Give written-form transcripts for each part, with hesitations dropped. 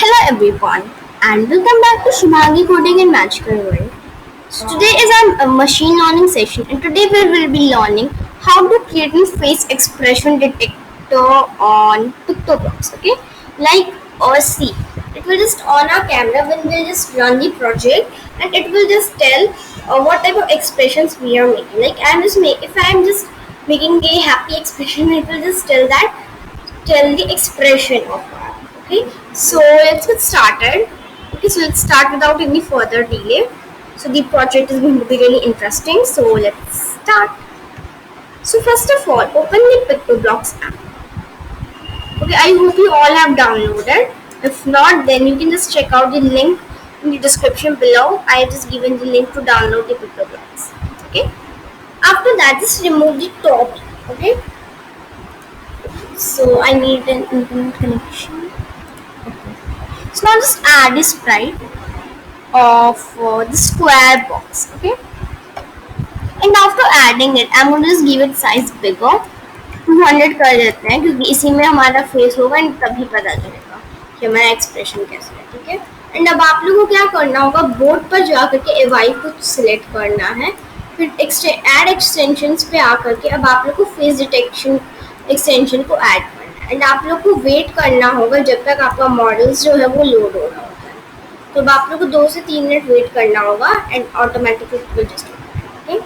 Hello everyone and welcome back to Shubhangi coding in magical world. So today is our machine learning session and today we will be learning how to create a face expression detector on Pictoblox. Okay, like or see, it will just on our camera when we'll just run the project and it will just tell what type of expressions we are making. Like if I'm just making a happy expression, it will just tell the expression of that. Okay, so let's get started. Okay, so let's start without any further delay. So the project is going to be really interesting, so let's start. So first of all, open the Pictoblox app. Okay, I hope you all have downloaded. If not, then you can just check out the link in the description below. I have just given the link to download the Pictoblox. Okay, after that, just remove the top. Okay, so I need an internet connection. So now just add the sprite of the square box. Okay, and after adding it I'm going to just give it size bigger. 200 कर देते हैं क्योंकि इसी में हमारा face होगा and तभी पता चलेगा कि हमारा एक्सप्रेशन कैसा है. ठीक है, एंड अब आप लोगों को क्या करना होगा, बोर्ड पर जा करके एवाई को सिलेक्ट करना है, फिर ऐड एक्सटेंशंस पे आकर के अब आप लोग को फेस डिटेक्शन एक्सटेंशन को ऐड करना है एंड आप लोग को वेट करना होगा जब तक आपका मॉडल्स जो है वो लोड हो रहा होता है. तो अब आप लोग को 2 से 3 मिनट वेट करना होगा and automatically it will just okay.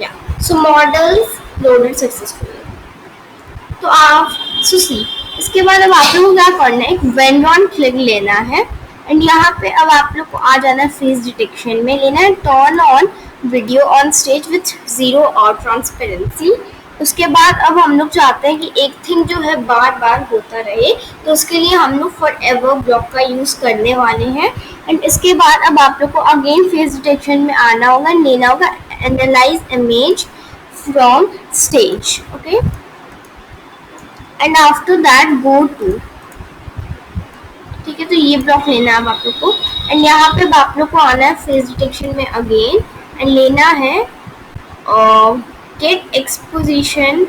या सो मॉडल्स लोडेड सक्सेसफुली. तो आप सी इसके बाद अब आप लोग को क्या करना है, एक वेन ऑन क्लिक लेना है एंड यहाँ पे अब आप लोग को आ जाना है फेस डिटेक्शन में, लेना है turn on video on stage with 0 और ट्रांसपेरेंसी. उसके बाद अब हम लोग चाहते हैं कि एक थिंग जो है बार बार होता रहे, तो उसके लिए हम लोग फॉर एवर ब्लॉक का यूज़ करने वाले हैं. एंड इसके बाद अब आप लोग को अगेन फेस डिटेक्शन में आना होगा, लेना होगा analyse image from stage. Okay, and after that go to. ठीक है, तो ये ब्लॉक लेना है अब आप लोग को एंड यहाँ पे आप लोग को आना है फेस डिटेक्शन में अगेन एंड लेना है get exposition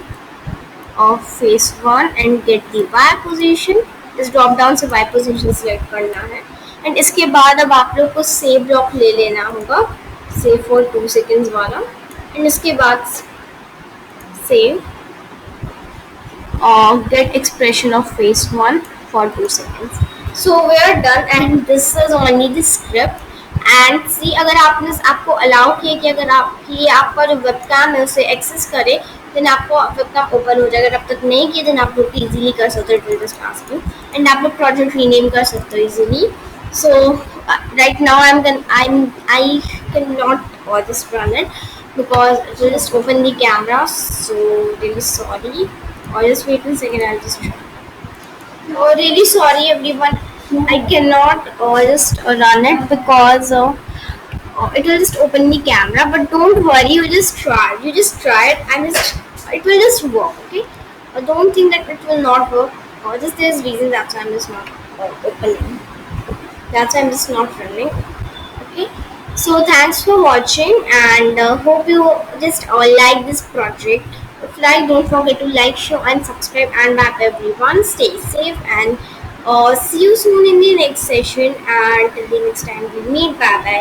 of face 1 and get the y position. इस ड्रॉप डाउन से y position सिलेक्ट करना है एंड इसके बाद अब आप लोग को सेव ब्लॉक ले लेना होगा, सेव फॉर 2 seconds वाला, एंड इसके बाद save get expression of face 1 for 2 seconds. So we are done and this is only the script. And see अगर आपने आपको अलाउ किया कि अगर आप ये आपका जो वेबकैम है उसे एक्सेस करे देन आपको वेबकैम ओपन हो जाएगा. अगर अब तक नहीं किया देन आप लोग इजीली कर सकते हो, it will just ask you and आप लोग प्रोजेक्ट रीनेम कर सकते हो easily. So right now I can not just run it because it will just open the camera, so really sorry, or just wait a second, I'll just try. Oh, really sorry everyone, I cannot just run it because it will just open the camera, but don't worry, you just try it and it will just work. Okay, don't think that it will not work, or just there's reason that's why I'm just not opening, that's why I'm just not running. Okay, so thanks for watching and hope you just like this project. If you like, don't forget to like, share and subscribe, and bye everyone, stay safe and see you soon in the next session, and till the next time we meet, bye bye.